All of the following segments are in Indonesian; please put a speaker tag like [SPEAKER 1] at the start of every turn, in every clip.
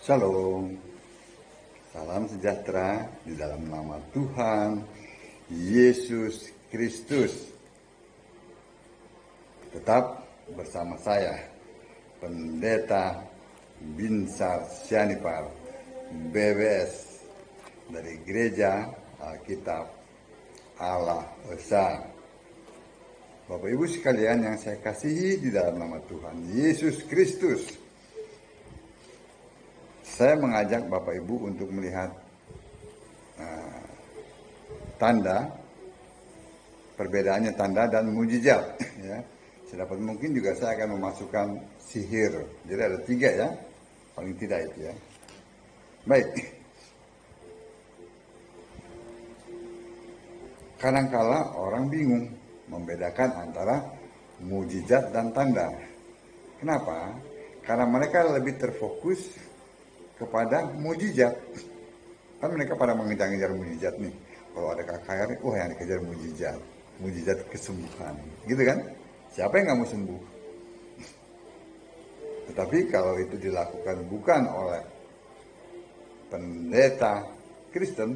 [SPEAKER 1] Shalom, salam sejahtera di dalam nama Tuhan Yesus Kristus. Tetap bersama saya, Pendeta Binsar Sianipar, BBS, dari Gereja Alkitab Allah Esa. Bapak Ibu sekalian yang saya kasihi di dalam nama Tuhan Yesus Kristus, saya mengajak Bapak Ibu untuk melihat tanda, perbedaannya tanda dan mujizat. Ya. Sedapat mungkin juga saya akan memasukkan sihir. Jadi ada 3 ya, paling tidak itu ya. Baik. Kadangkala orang bingung membedakan antara mujizat dan tanda. Kenapa? Karena mereka lebih terfokus kepada mujizat. Kan mereka pada mengejar-ngejar mujizat nih. Kalau ada KKR, wah yang dikejar mujizat. Mujizat kesembuhan. Gitu kan? Siapa yang nggak mau sembuh? Tetapi kalau itu dilakukan bukan oleh pendeta Kristen,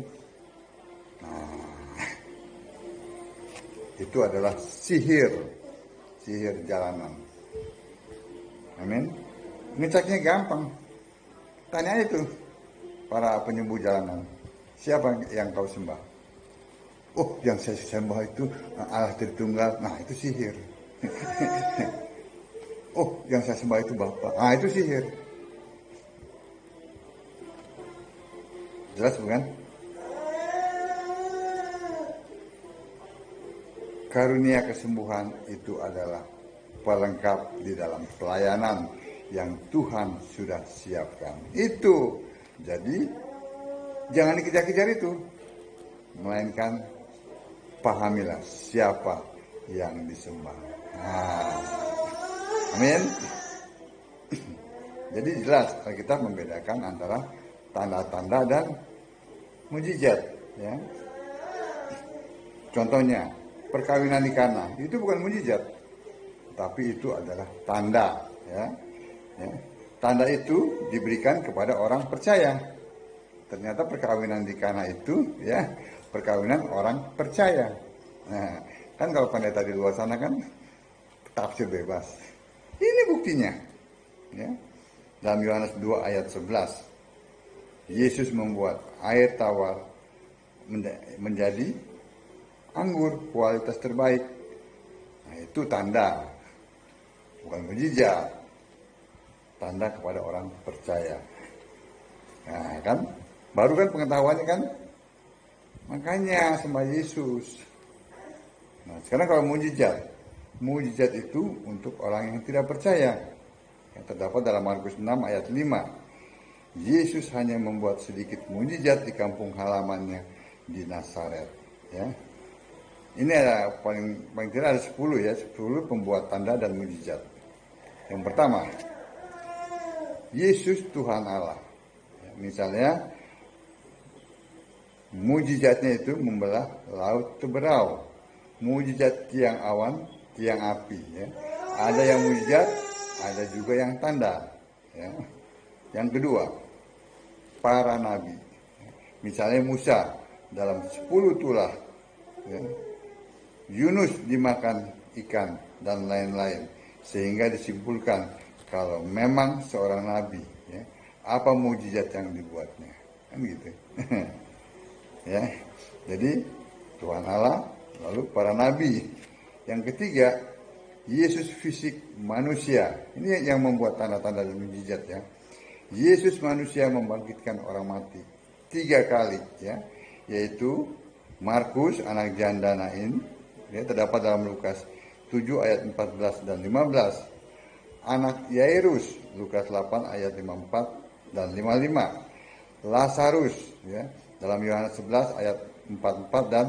[SPEAKER 1] itu adalah sihir jalanan. Amin. Ngeceknya gampang. Tanya itu para penyembuh jalanan, siapa yang kau sembah? Oh, yang saya sembah itu Allah Tritunggal. Nah, itu sihir. Oh, yang saya sembah itu Bapa. Ah, itu sihir. Jelas bukan? Karunia kesembuhan itu adalah pelengkap di dalam pelayanan yang Tuhan sudah siapkan. Itu. Jadi jangan dikejar-kejar itu. Melainkan pahamilah siapa yang disembah. Amin. Jadi jelas kita membedakan antara tanda-tanda dan mujizat, ya. Contohnya, perkawinan di Kana itu bukan mujizat, tapi itu adalah tanda, ya. Tanda itu diberikan kepada orang percaya. Ternyata perkawinan di Kana itu, ya, perkawinan orang percaya. Nah, kan kalau pendeta di luar sana kan tafsir bebas. Ini buktinya, ya. Dalam Yohanes 2 ayat 11, Yesus membuat air tawar menjadi anggur kualitas terbaik. Nah, itu tanda, bukan mujizat. Tanda kepada orang percaya. Nah, kan baru kan pengetahuannya kan, makanya sembah Yesus. Nah, sekarang kalau mujizat itu untuk orang yang tidak percaya, yang terdapat dalam Markus 6 ayat 5. Yesus hanya membuat sedikit mujizat di kampung halamannya di Nazaret, ya. Ini ada paling tidak ada 10 ya, 10 pembuat tanda dan mujizat. Yang pertama, Yesus Tuhan Allah. Misalnya, mujizatnya itu membelah laut teberau. Mujizat tiang awan, tiang api. Ya. Ada yang mujizat, ada juga yang tanda. Ya. Yang kedua, para nabi. Misalnya Musa dalam 10 tulah. Ya. Yunus dimakan ikan dan lain-lain. Sehingga disimpulkan kalau memang seorang nabi, ya, apa mujizat yang dibuatnya, kan gitu. Ya, jadi Tuhan Allah, lalu para nabi. Yang ketiga, Yesus fisik manusia. Ini yang membuat tanda-tanda dan mujizat, ya. Yesus manusia membangkitkan orang mati 3 kali, ya, yaitu Markus anak janda Nain, ya, terdapat dalam Lukas 7 ayat 14 dan 15. Anak Yairus, Lukas 8 ayat 54 dan 55. Lazarus, ya, dalam Yohanes 11 ayat 44 dan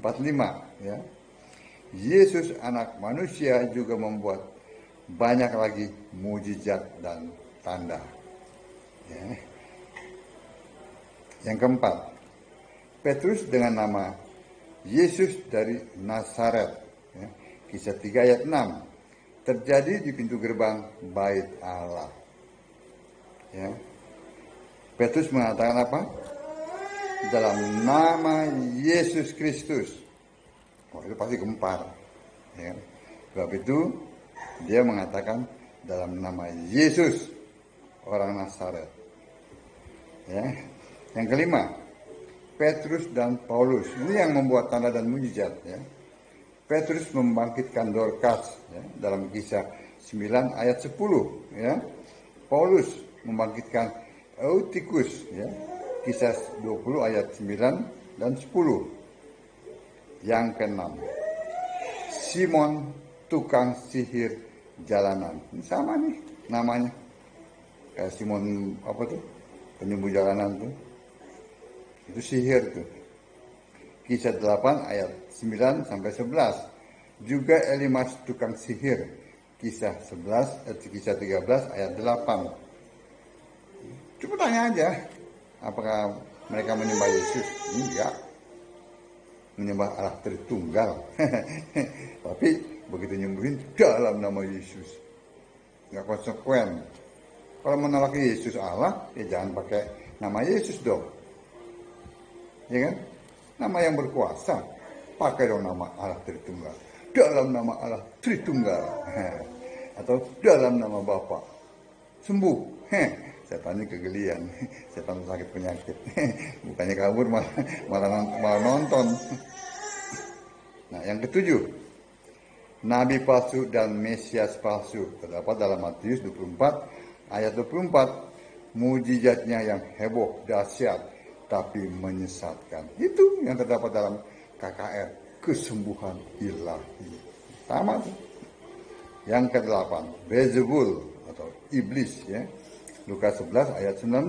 [SPEAKER 1] 45, ya. Yesus anak manusia juga membuat banyak lagi mujizat dan tanda, ya. Yang keempat, Petrus dengan nama Yesus dari Nazaret, ya. Kisah 3 ayat 6. Terjadi di pintu gerbang bait Allah, ya. Petrus mengatakan apa? Dalam nama Yesus Kristus. Oh, itu pasti gempar. Ya. Sebab itu dia mengatakan dalam nama Yesus, orang Nazaret. Ya. Yang kelima, Petrus dan Paulus. Ini yang membuat tanda dan mujizat. Ya. Petrus membangkitkan Dorcas, ya, dalam Kisah 9 ayat 10. Ya. Paulus membangkitkan Eutikus, ya, Kisah 20 ayat 9 dan 10. Yang keenam, Simon tukang sihir jalanan. Ini sama nih namanya. Kayak Simon apa tuh? Penyembuh jalanan tuh. Itu sihir tuh. Kisah 8 ayat 9 sampai 11. Juga Elimas tukang sihir. Kisah 13 ayat 8. Coba tanya aja, apakah mereka menyembah Yesus? Enggak. Menyembah Allah Tritunggal. Tapi begitu nyembuhin dalam nama Yesus. Enggak konsekuen. Kalau menolak Yesus Allah, ya jangan pakai nama Yesus dong. Ya kan? Nama yang berkuasa. Pakai dong nama Allah Tritunggal. Dalam nama Allah Tritunggal. Atau dalam nama Bapa. Sembuh. Setannya kegelian. Setan sakit penyakit. Bukannya kabur malah nonton. Nah, yang ketujuh. Nabi palsu dan Mesias palsu. Terdapat dalam Matius 24 ayat 24. Mujizatnya yang heboh, dahsyat, tapi menyesatkan. Itu yang terdapat dalam KKR, kesembuhan ilahi. Sama tuh. Yang ke-8, Beelzebul atau iblis, ya. Lukas 11 ayat 19.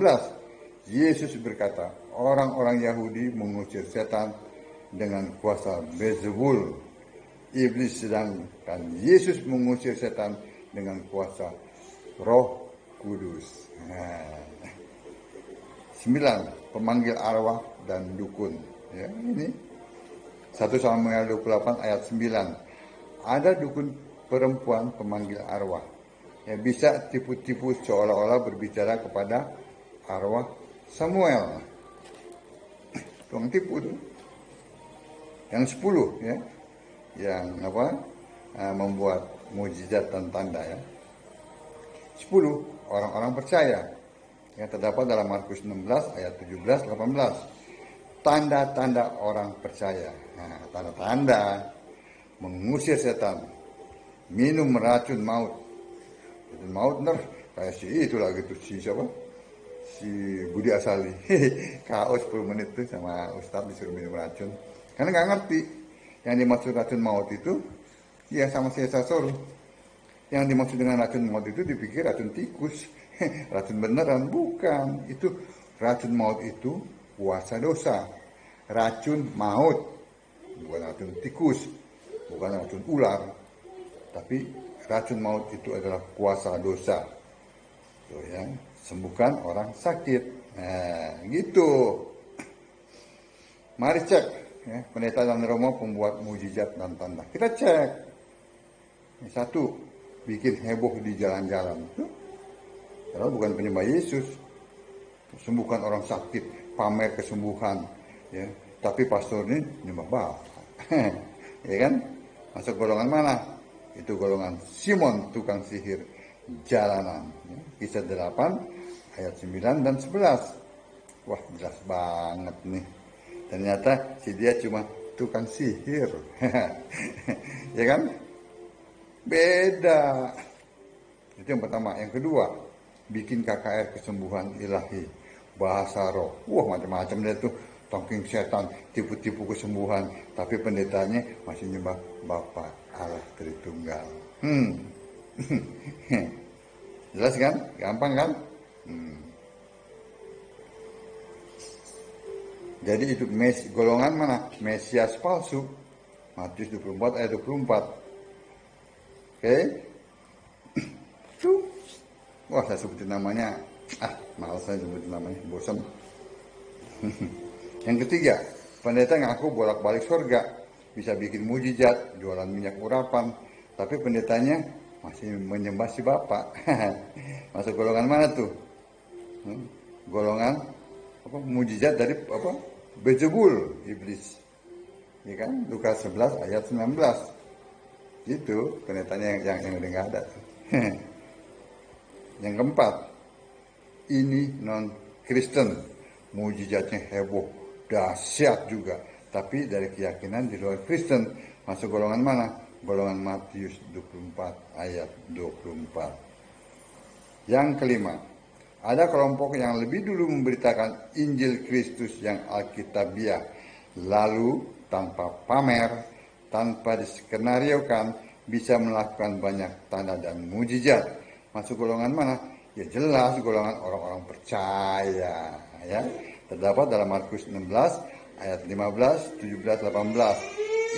[SPEAKER 1] Yesus berkata, orang-orang Yahudi mengusir setan dengan kuasa Beelzebul. Iblis sedangkan Yesus mengusir setan dengan kuasa Roh Kudus. 9. Pemanggil arwah dan dukun. Ya, ini 1 Samuel 28 ayat 9. Ada dukun perempuan pemanggil arwah. Ya, bisa tipu-tipu seolah-olah berbicara kepada arwah Samuel. Tukang tipu tuh. Yang 10, ya. Yang apa? Membuat mujizat dan tanda, ya. 10. Orang-orang percaya. Yang terdapat dalam Markus 16 ayat 17-18. Tanda-tanda orang percaya. Nah, tanda-tanda mengusir setan, minum racun maut. Racun maut kayak si itu lagi tuh, si siapa? Si Budi Asali. KO 10 menit tuh sama Ustadz disuruh minum racun. Karena nggak ngerti yang dimaksud racun maut itu, ya sama si Sasoro. Yang dimaksud dengan racun maut itu dipikir racun tikus. Racun beneran, bukan. Itu racun maut itu kuasa dosa. Racun maut, bukan racun tikus, bukan racun ular. Tapi racun maut itu adalah kuasa dosa. Tuh, ya. Sembuhkan orang sakit. Nah, gitu. Mari cek, ya, pendeta dan Romo pembuat mujizat dan tanda. Kita cek. Yang 1, bikin heboh di jalan-jalan. Padahal bukan penyembah Yesus. Sembuhkan orang sakit, pamer kesembuhan, ya. Tapi pastor ini nyembah Bapak. Ya kan? Masuk golongan mana? Itu golongan Simon tukang sihir jalanan. Ya. Kisah 8 ayat 9 dan 11. Wah, jelas banget nih. Ternyata si dia cuma tukang sihir. Ya kan? Beda. Itu yang pertama. Yang kedua, bikin KKR kesembuhan ilahi, bahasa roh. Wah, macam-macam dia tuh, tongking setan, tipu-tipu kesembuhan. Tapi pendetanya masih nyembah Bapa Allah Tritunggal. Jelas kan? Gampang kan? Jadi itu golongan mana? Mesias palsu. Matius 24 ayat 24. Oke? Tuh. Wah, saya sebutin namanya. Malas saya sebutin namanya, bosan. Yang ketiga, pendeta ngaku bolak-balik surga, bisa bikin mujizat, jualan minyak urapan, tapi pendetanya masih menyembah si Bapak. Masuk golongan mana tuh? golongan mujizat dari Beelzebul, iblis. Ya kan? Lukas 11 ayat 19. Itu penetanya yang udah nggak ada. Yang keempat, ini non Kristen, mujizatnya heboh, dahsyat juga, tapi dari keyakinan di luar Kristen. Masuk golongan mana? Golongan Matius 24 ayat 24. Yang kelima, ada kelompok yang lebih dulu memberitakan Injil Kristus yang Alkitabiah, lalu tanpa pamer, tanpa diskenariokan, bisa melakukan banyak tanda dan mujizat. Masuk golongan mana? Ya jelas golongan orang-orang percaya. Ya, terdapat dalam Markus 16 ayat 15, 17, 18.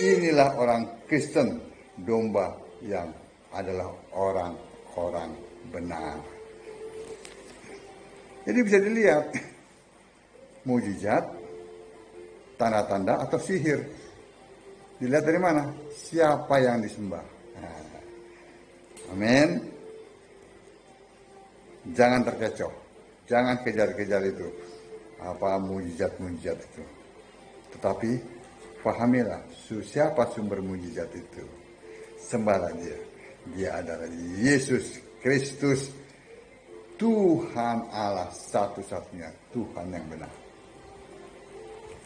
[SPEAKER 1] Inilah orang Kristen, domba yang adalah orang-orang benar. Jadi bisa dilihat mujizat, tanda-tanda atau sihir. Dilihat dari mana? Siapa yang disembah. Amin. Jangan terkecoh. Jangan kejar-kejar itu. Apa mujizat-mujizat itu. Tetapi pahamilah siapa sumber mujizat itu. Sembahlah dia. Dia adalah Yesus Kristus, Tuhan Allah satu-satunya, Tuhan yang benar.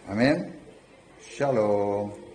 [SPEAKER 1] Amin. Shalom.